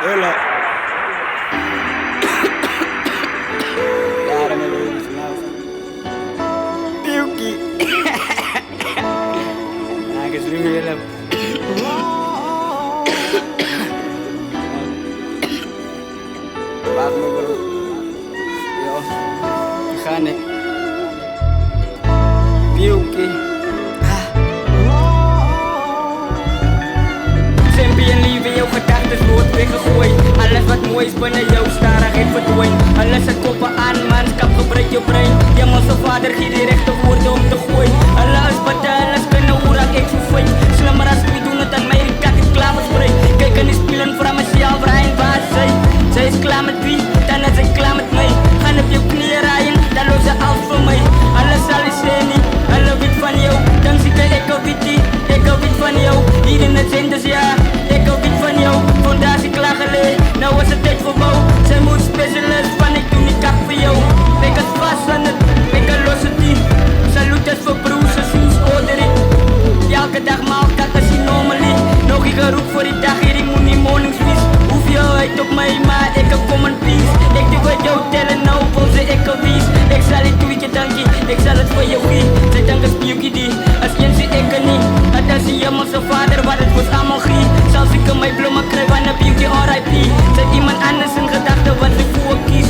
Hola. Ya, ahora me voy emocionado. Piuki. Ah, que slim je Wacht me bro. Yo. We gaan hè. Piuki. Simpie en lief in jouw gedachten wordt weggegooid. Alles wat mooi is binnen jou starigheid verdwijnt. Alles zet koppen aan, manskap gebruik je brein. Je man zijn vader geeft die rechte woorden om te gooien. Alles bata, alles kunnen hoe raak ik zo fijn. Slimmer als wie doen het aan mij, ik kan het klaar verspreid. Kijk en die spelen voor mezelf, Rijn waar zij is klaar met wie, dan is zij klaar met mij. Gaan op je knieën rijden, dan los ze alles voor mij. Alles zal is niet, alle weet van jou. Dan zie ik al weet van jou. Hier in het zin dus ja, ik al weet van jou. Vandaar is ik klaar geleden, nou was het tijd voor bouw. Zij moet specialist van ik doe niet kak voor jou. Ik had vast aan het, ik had los het team. Salutes voor broers, seizoens ordering. Elke dag maal dat als je normaal. Nog ik roep voor die dag hier, ik moet niet morningsvies. Hoef je uit op mij, maar ik heb common peace. Ik doe wat jou tellen, nou voor ze ik al wies. Ik zal het tweetje dankie, ik zal het voor jou geven. Zij danken spiukie die, als je zie ik er niet. Het is jammer zijn vader, wat het was allemaal grief. Zelfs ik kan mijn bloemen krijgen aan de beauty RIP. Zet iemand anders in gedachten wat ik voor kies.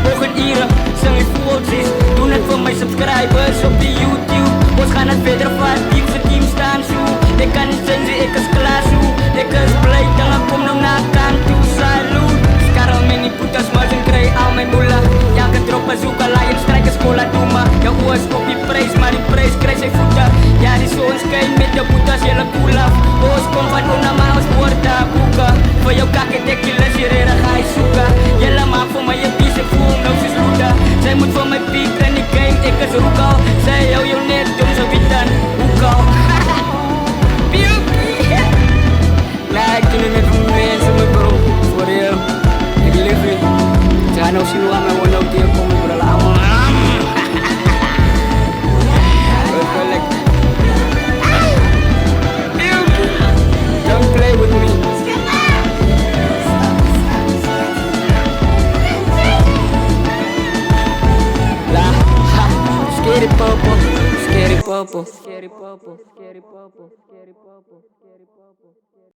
Hoge ieren, zing ik voor zie. Doe het voor mijn subscribers op die YouTube. Ons gaan het verder van diepste team staan zo. Ik kan niet zijn, ik is klaar zo. Ik is blij, dan kom nog naar kant toe. Salut. Skarel me niet putas, maar ze krijg al mijn boela. Elke drop is ook al een strijker cola doe maar. Je oor is op die prijs, maar die prijs krijg je voeten. Ja, die zon schijnt met de putas, jelle cool af. Oos komt van onama als woorden boeken. Voor jou kak ik de killers, je reden ga je zoeken. Jelle maakt voor mij je pies en voel, nou ze sloeten. Zij moet voor mij piek en ik game, ik is roek al. Zij jou jou net, doen ze weten, hoe al. Nah, ik doe het met mijn mensen, mijn bro. Voor jou, ik lief je. Ze gaan nou zien hoe aan mij wonen ook hier komen, bro. Don't play with me. La, ha, scary popo, scary popo, scary popo, scary popo, scary popo, scary popo.